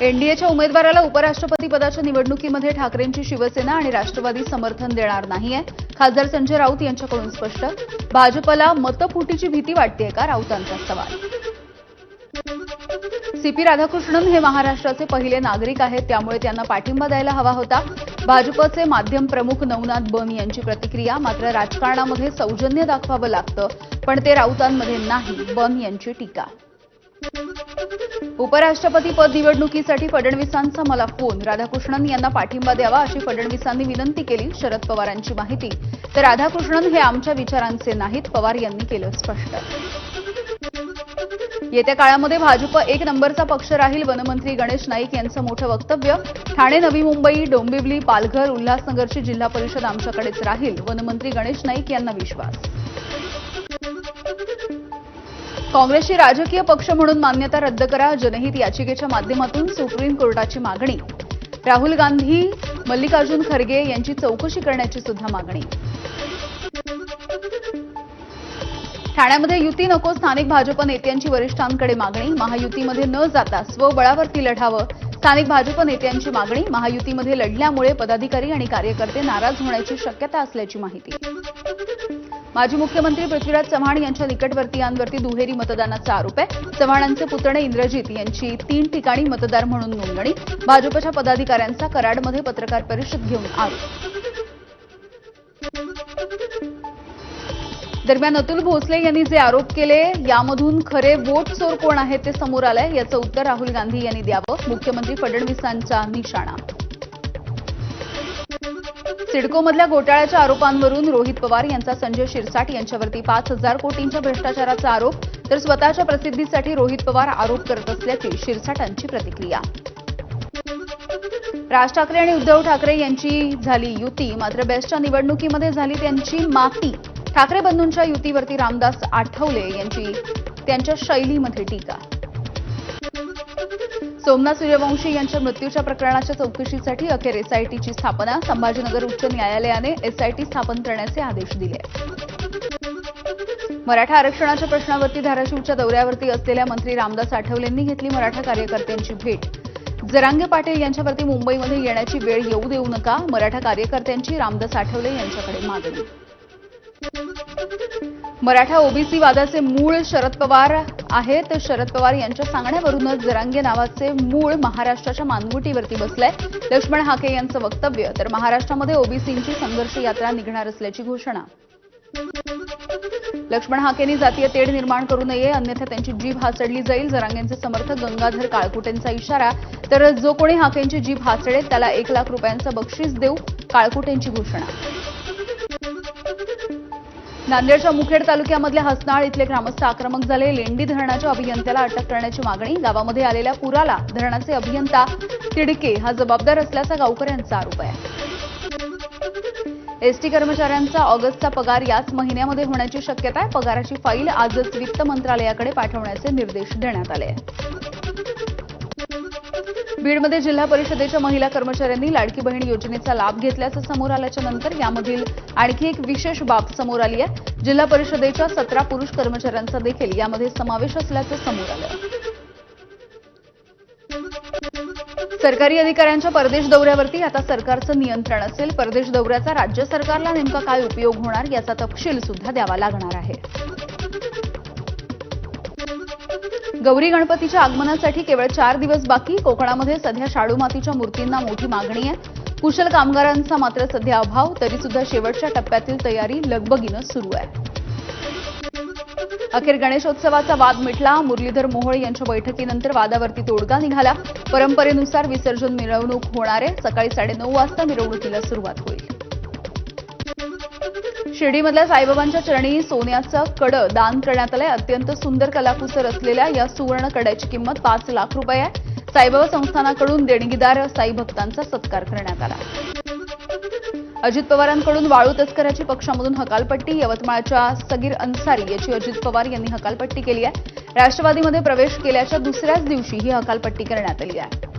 एनडीएच्या उमेदवाराला उपराष्ट्रपती पदाच्या निवडणुकीमध्ये ठाकरेंची शिवसेना आणि राष्ट्रवादी समर्थन देणार नाहीये. खासदार संजय राऊत यांच्याकडून स्पष्ट. भाजपला मतफुटीची भीती वाटतेय का, राऊतांचा सवाल. सीपी राधाकृष्णन हे महाराष्ट्राचे पहिले नागरिक आहेत, त्यामुळे त्यांना पाठिंबा द्यायला हवा होता. भाजपचे माध्यम प्रमुख नवनाथ बन यांची प्रतिक्रिया. मात्र राजकारणामध्ये सौजन्य दाखवावं लागतं, पण ते राऊतांमध्ये नाही, बन यांची टीका. उपराष्ट्रपती पद निवडणुकीसाठी फडणवीसांचा मला फोन. राधाकृष्णन यांना पाठिंबा द्यावा अशी फडणवीसांनी विनंती केली. शरद पवारांची माहिती. तर राधाकृष्णन हे आमच्या विचारांचे नाहीत, पवार यांनी केलं स्पष्ट. येत्या काळामध्ये भाजप एक नंबरचा पक्ष राहील. वनमंत्री गणेश नाईक यांचं मोठं वक्तव्य. ठाणे, नवी मुंबई, डोंबिवली, पालघर, उल्हासनगरची जिल्हा परिषद आमच्याकडेच राहील. वनमंत्री गणेश नाईक यांना विश्वास. काँग्रेसची राजकीय पक्ष म्हणून मान्यता रद्द करा. जनहित याचिकेच्या माध्यमातून सुप्रीम कोर्टाची मागणी. राहुल गांधी, मल्लिकार्जुन खरगे यांची चौकशी करण्याची सुद्धा मागणी. ठाण्यामध्ये युती नको. स्थानिक भाजप नेत्यांची वरिष्ठांकडे मागणी. महायुतीमध्ये न जाता स्वबळावरती लढावं. स्थानिक भाजप नेत्यांची मागणी. महायुतीमध्ये लढल्यामुळे पदाधिकारी आणि कार्यकर्ते नाराज होण्याची शक्यता असल्याची माहिती. माजी मुख्यमंत्री पृथ्वीराज चव्हाण यांच्या निकटवर्तीयांवरती दुहेरी मतदानाचा आरोप आहे. चव्हाणांचे पुतणे इंद्रजित यांची 3 ठिकाणी मतदार म्हणून नोंदणी. भाजपच्या पदाधिकाऱ्यांचा कराडमध्ये पत्रकार परिषद घेऊन आरोप. दरम्यान अतुल भोसले यांनी जे आरोप केले यामधून खरे वोट चोर कोण आहेत ते समोर आलंय. याचं उत्तर राहुल गांधी यांनी द्यावं. मुख्यमंत्री फडणवीसांचा निशाणा. सिडकोमधल्या घोटाळ्याच्या आरोपांवरून रोहित पवार यांचा संजय शिरसाट यांच्यावरती 5,000 कोटींच्या भ्रष्टाचाराचा आरोप. तर स्वतःच्या प्रसिद्धीसाठी रोहित पवार आरोप करत असल्याची शिरसाटांची प्रतिक्रिया. राज ठाकरे आणि उद्धव ठाकरे यांची झाली युती. मात्र बेस्टच्या निवडणुकीमध्ये झाली त्यांची माती. ठाकरे बंधूंच्या युतीवरती रामदास आठवले यांची त्यांच्या शैलीमध्ये टीका. सोमनाथ सूर्यवंशी यांच्या मृत्यूच्या प्रकरणाच्या चौकशीसाठी अखेर एसआयटीची स्थापना. संभाजीनगर उच्च न्यायालयाने एसआयटी स्थापन करण्याचे आदेश दिले. मराठा आरक्षणाच्या प्रश्नावरती धाराशिवच्या दौऱ्यावरती असलेल्या मंत्री रामदास आठवलेंनी घेतली मराठा कार्यकर्त्यांची भेट. जरांगे पाटील यांच्यावरती मुंबईमध्ये येण्याची वेळ येऊ देऊ नका. मराठा कार्यकर्त्यांची रामदास आठवले यांच्याकडे मागणी. मराठा ओबीसी वादाचे मूळ शरद पवार आहेत. शरद पवार यांच्या सांगण्यावरूनच जरांगे नावाचे मूळ महाराष्ट्राच्या मानगुटीवरती बसलंय. लक्ष्मण हाके यांचं वक्तव्य. तर महाराष्ट्रामध्ये ओबीसींची संघर्ष यात्रा निघणार असल्याची घोषणा. लक्ष्मण हाकेंनी जातीय तेढ निर्माण करू नये, अन्यथा त्यांची जीभ हासडली जाईल. जरांगेंचे समर्थक गंगाधर काळकुटेंचा इशारा. तर जो कोणी हाकेंची जीभ हासडेल त्याला 1 लाख रुपयांचं बक्षीस देऊ, काळकुटेंची घोषणा. नांदेडच्या मुखेड तालुक्यामधल्या हसनाळ इथले ग्रामस्थ आक्रमक झाले. लेंडी धरणाच्या अभियंत्याला अटक करण्याची मागणी. गावामध्ये आलेल्या पुराला धरणाचे अभियंता तिडके हा जबाबदार असल्याचा गावकऱ्यांचा आरोप आहे. एसटी कर्मचाऱ्यांचा ऑगस्टचा पगार याच महिन्यामध्ये होण्याची शक्यता आहे. पगाराची फाईल आजच वित्त मंत्रालयाकडे पाठवण्याचे निर्देश देण्यात आले आहेत. बीडमध्ये जिल्हा परिषदेच्या महिला कर्मचाऱ्यांनी लाडकी बहीण योजनेचा लाभ घेतल्याचं समोर आल्याच्या नंतर यामधील आणखी एक विशेष बाब समोर आली आहे. जिल्हा परिषदेच्या 17 पुरुष कर्मचाऱ्यांचा देखील यामध्ये समावेश असल्याचं समोर आलं. सरकारी अधिकाऱ्यांच्या परदेश दौऱ्यावरती आता सरकारचं नियंत्रण असेल. परदेश दौऱ्याचा राज्य सरकारला नेमका काय उपयोग होणार याचा तपशील सुद्धा द्यावा लागणार आहे. गौरी गणपतीच्या आगमनासाठी केवळ 4 दिवस बाकी. कोकणामध्ये सध्या शाडू मातीच्या मूर्तींना मोठी मागणी आहे. कुशल कामगारांचा मात्र सध्या अभाव. तरी सुद्धा शेवटच्या टप्प्यातील तयारी लगबगीनं सुरू आहे. अखेर गणेशोत्सवाचा वाद मिटला. मुरलीधर मोहोळ यांच्या बैठकीनंतर वादावरती तोडगा निघाला. परंपरेनुसार विसर्जन मिरवणूक होणार आहे. सकाळी 9:30 वाजता मिरवणुकीला सुरुवात होईल. शिर्डीमधल्या साईबाबांच्या चरणी सोन्याचं कडं दान करण्यात आलंय. अत्यंत सुंदर कलाकुसर असलेल्या या सुवर्ण कड्याची किंमत 5 लाख रुपये आहे. साईबाबा संस्थानाकडून देणगीदार साई भक्तांचा सत्कार करण्यात आला. अजित पवारांकडून वाळू तस्कराची पक्षामधून हकालपट्टी. यवतमाळच्या सगीर अन्सारी याची अजित पवार यांनी हकालपट्टी केली आहे. राष्ट्रवादीमध्ये प्रवेश केल्याच्या दुसऱ्याच दिवशी ही हकालपट्टी करण्यात आली आहे.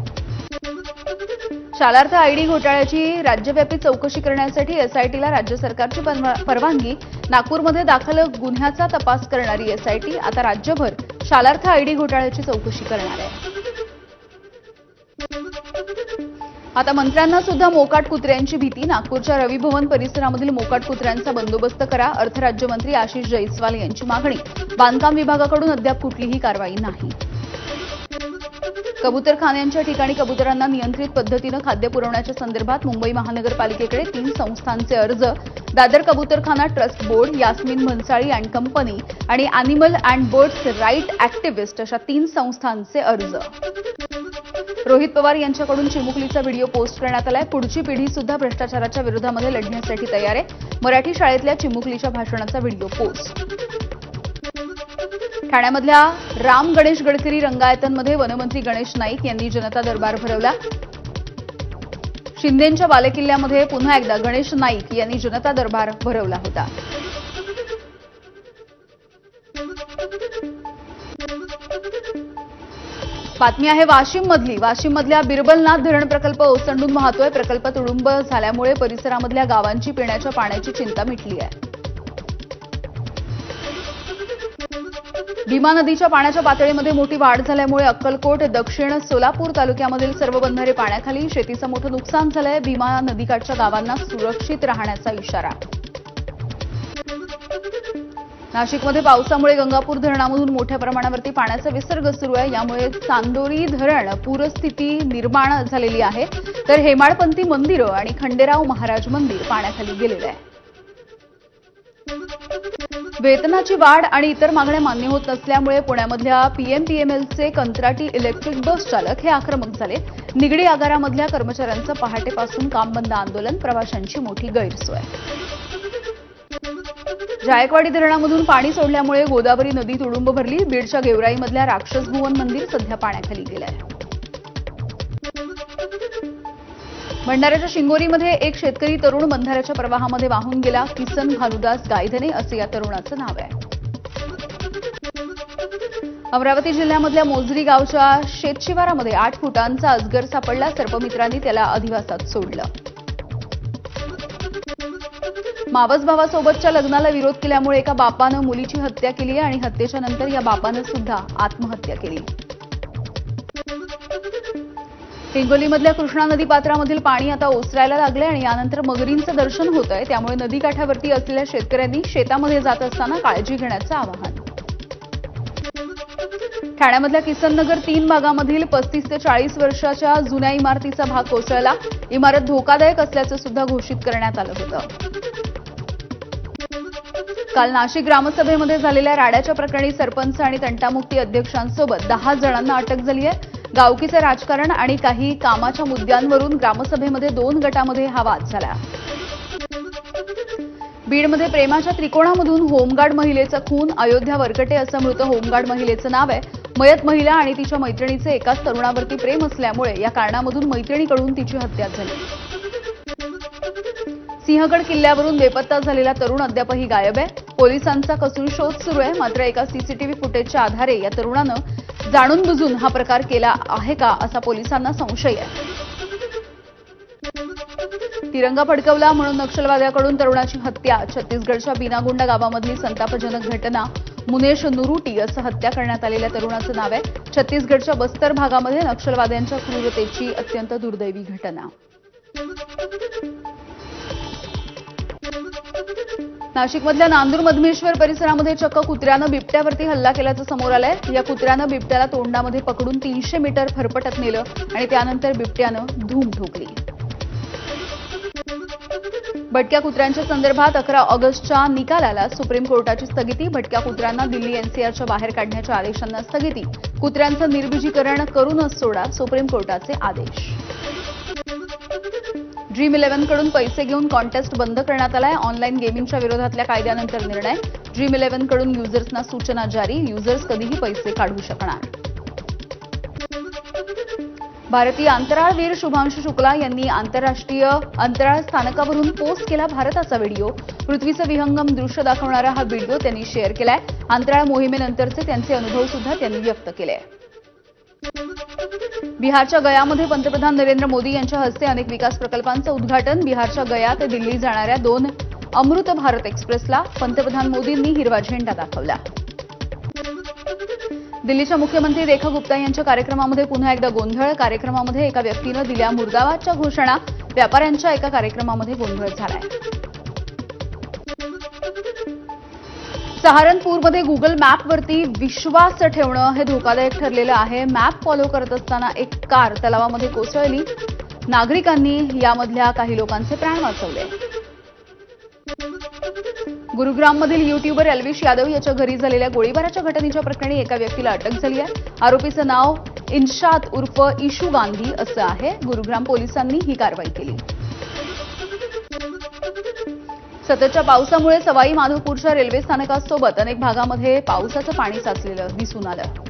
शालार्थ आयडी घोटाळ्याची राज्यव्यापी चौकशी करण्यासाठी एसआयटीला राज्य सरकारची परवानगी. नागपूरमध्ये दाखल गुन्ह्याचा तपास करणारी एसआयटी आता राज्यभर शालार्थ आयडी घोटाळ्याची चौकशी करणार आहे. आता मंत्र्यांना सुद्धा मोकाट कुत्र्यांची भीती. नागपूरच्या रवी भवन परिसरामधील मोकाट कुत्र्यांचा बंदोबस्त करा. अर्थ राज्यमंत्री आशिष जयस्वाल यांची मागणी. बांधकाम विभागाकडून अद्याप कुठलीही कारवाई नाही. कबूतरखान्यांच्या ठिकाणी कबुतरांना नियंत्रित पद्धतीनं खाद्य पुरवण्याच्या संदर्भात मुंबई महानगरपालिकेकडे 3 संस्थांचे अर्ज. Dadar Kabutarkhana trust board, Yasmin Bhansali and company आणि animal and birds right activist अशा 3 संस्थांचे अर्ज. रोहित पवार यांच्याकडून चिमुकलीचा व्हिडिओ पोस्ट करण्यात आलाय. पुढची पिढी सुद्धा भ्रष्टाचाराच्या विरोधामध्ये लढण्यासाठी तयार आहे. मराठी शाळेतल्या चिमुकलीच्या भाषणाचा व्हिडिओ पोस्ट. ठाण्यामधल्या राम गणेश गडकरी रंगायतनमध्ये वनमंत्री गणेश नाईक यांनी जनता दरबार भरवला. शिंदेंच्या बालेकिल्ल्यामध्ये पुन्हा एकदा गणेश नाईक यांनी जनता दरबार भरवला होता. बातमी आहे वाशिममधली. वाशिममधल्या बिरबलनाथ धरण प्रकल्प ओसंडून वाहतोय. प्रकल्प तुडुंब झाल्यामुळे परिसरामधल्या गावांची पिण्याच्या पाण्याची चिंता मिटली आहे. भीमा नदीच्या पाण्याच्या पातळीमध्ये मोठी वाढ झाल्यामुळे अक्कलकोट, दक्षिण सोलापूर तालुक्यामधील सर्व बंधारे पाण्याखाली. शेतीचं मोठं नुकसान झालंय. भीमा नदीकाठच्या गावांना सुरक्षित राहण्याचा इशारा. नाशिकमध्ये पावसामुळे गंगापूर धरणामधून मोठ्या प्रमाणावरती पाण्याचा विसर्ग सुरू आहे. यामुळे चांदोरी धरण पूरस्थिती निर्माण झालेली आहे. तर हेमाडपंथी मंदिरं आणि खंडेराव महाराज मंदिर पाण्याखाली गेलेलं आहे. वेतनाची वाढ आणि इतर मागण्या मान्य होत नसल्यामुळे पुण्यामधल्या पीएमपीएमएलचे कंत्राटी इलेक्ट्रिक बस चालक हे आक्रमक झाले. निगडी आगारामधल्या कर्मचाऱ्यांचं पहाटेपासून काम बंद आंदोलन. प्रवाशांची मोठी गैरसोय. जायकवाडी धरणामधून पाणी सोडल्यामुळे गोदावरी नदी तुडुंब भरली. बीडच्या गेवराईमधल्या राक्षस भुवन मंदिर सध्या पाण्याखाली गेलंय. भंडाऱ्याच्या शिंगोरीमध्ये एक शेतकरी तरुण बंधाऱ्याच्या प्रवाहामध्ये वाहून गेला. किसन भानुदास गायधने असं या तरुणाचं नाव आहे. अमरावती जिल्ह्यामधल्या मोजरी गावच्या शेतशिवारामध्ये 8 फुटांचा अजगर सापडला. सर्पमित्रांनी त्याला अधिवासात सोडलं. मावस भावासोबतच्या लग्नाला विरोध केल्यामुळे एका बापानं मुलीची हत्या केली आणि हत्येच्या नंतर या बापानं सुद्धा आत्महत्या केली. हिंगोलीमधल्या कृष्णा नदी पात्रामधील पाणी आता ओसरायला लागले आणि यानंतर मगरींचं दर्शन होत आहे. त्यामुळे नदीकाठावरती असलेल्या शेतकऱ्यांनी शेतामध्ये जात असताना काळजी घेण्याचं आवाहन. ठाण्यामधल्या किसननगर 3 भागामधील 35 ते 40 वर्षाच्या जुन्या इमारतीचा भाग कोसळला. इमारत धोकादायक असल्याचं सुद्धा घोषित करण्यात आलं होतं. काल नाशिक ग्रामसभेमध्ये झालेल्या राड्याच्या प्रकरणी सरपंच आणि तंटामुक्ती अध्यक्षांसोबत 10 जणांना अटक झाली आहे. गावकीचे राजकारण आणि काही कामाच्या मुद्द्यांवरून ग्रामसभेमध्ये 2 गटामध्ये हा वाद झाला. बीडमध्ये प्रेमाच्या त्रिकोणामधून होमगार्ड महिलेचा खून. अयोध्या वरकटे असं मृत होमगार्ड महिलेचं नाव आहे. मयत महिला आणि तिच्या मैत्रिणीचे एकाच तरुणावरती प्रेम असल्यामुळे या कारणामधून मैत्रिणीकडून तिची हत्या झाली. सिंहगड किल्ल्यावरून बेपत्ता झालेला तरुण अद्यापही गायब आहे. पोलिसांचा कसून शोध सुरू आहे. मात्र एका सीसीटीव्ही फुटेजच्या आधारे या तरुणानं जाणून बुजून हा प्रकार केला आहे का असा पोलिसांना संशय आहे. तिरंगा फडकवला म्हणून नक्षलवाद्याकडून तरुणाची हत्या. छत्तीसगडच्या बिनागुंडा गावामधली संतापजनक घटना. मुनेश नुरुटी असं हत्या करण्यात आलेल्या तरुणाचं नाव आहे. छत्तीसगडच्या बस्तर भागामध्ये नक्षलवाद्यांच्या क्रूरतेची अत्यंत दुर्दैवी घटना. नाशिकमधल्या नांदूर मधमेश्वर परिसरामध्ये चक्क कुत्र्यानं बिबट्यावरती हल्ला केल्याचं समोर आलंय. या कुत्र्यानं बिबट्याला तोंडामध्ये पकडून 300 मीटर फरफटत नेलं आणि त्यानंतर बिबट्यानं धूम ठोकली. भटक्या कुत्र्यांच्या संदर्भात 11 ऑगस्टच्या निकालाला सुप्रीम कोर्टाची स्थगिती. भटक्या कुत्र्यांना दिल्ली एनसीआरच्या बाहेर काढण्याच्या आदेशांना स्थगिती. कुत्र्यांचं निर्बीजीकरण करूनच सोडा, सुप्रीम कोर्टाचे आदेश. Dream11 कडून पैसे घेऊन कॉन्टेस्ट बंद करण्यात आलाय. ऑनलाईन गेमिंगच्या विरोधातल्या कायद्यानंतर निर्णय. Dream11 कडून युजर्सना सूचना जारी. युजर्स कधीही पैसे काढू शकणार. भारतीय अंतराळवीर शुभांशु शुक्ला यांनी आंतरराष्ट्रीय अंतराळ स्थानकावरून पोस्ट केला भारताचा व्हिडिओ. पृथ्वीचं विहंगम दृश्य दाखवणारा हा व्हिडिओ त्यांनी शेअर केलाय. अंतराळ मोहिमेनंतरचे त्यांचे अनुभव सुद्धा त्यांनी व्यक्त केले. बिहारच्या गयामध्ये पंतप्रधान नरेंद्र मोदी यांच्या हस्ते अनेक विकास प्रकल्पांचं उद्घाटन. बिहारच्या गया ते दिल्ली जाणाऱ्या 2 अमृत भारत एक्सप्रेसला पंतप्रधान मोदींनी हिरवा झेंडा दाखवला. दिल्लीच्या मुख्यमंत्री रेखा गुप्ता यांच्या कार्यक्रमामध्ये पुन्हा एकदा गोंधळ. कार्यक्रमामध्ये एका व्यक्तीनं दिल्या मुर्दाबादच्या घोषणा. व्यापाऱ्यांच्या एका कार्यक्रमामध्ये गोंधळ झालाय. सहारनपूरमध्ये गुगल मॅपवरती विश्वास ठेवणं हे धोकादायक ठरलेलं आहे. मॅप फॉलो करत असताना एक कार तलावामध्ये कोसळली. नागरिकांनी यामधल्या काही लोकांचे प्राण वाचवले. गुरुग्राममधील युट्यूबर एल्विश यादव याच्या घरी झालेल्या गोळीबाराच्या घटनेच्या प्रकरणी एका व्यक्तीला अटक झाली आहे. आरोपीचं नाव इन्शाद उर्फ इशू गांधी असं आहे. गुरुग्राम पोलिसांनी ही कारवाई केली. सततच्या पावसामुळे सवाई माधोपूरच्या रेल्वे स्थानकासोबत अनेक भागामध्ये पावसाचं पाणी साचलेलं दिसून आलं.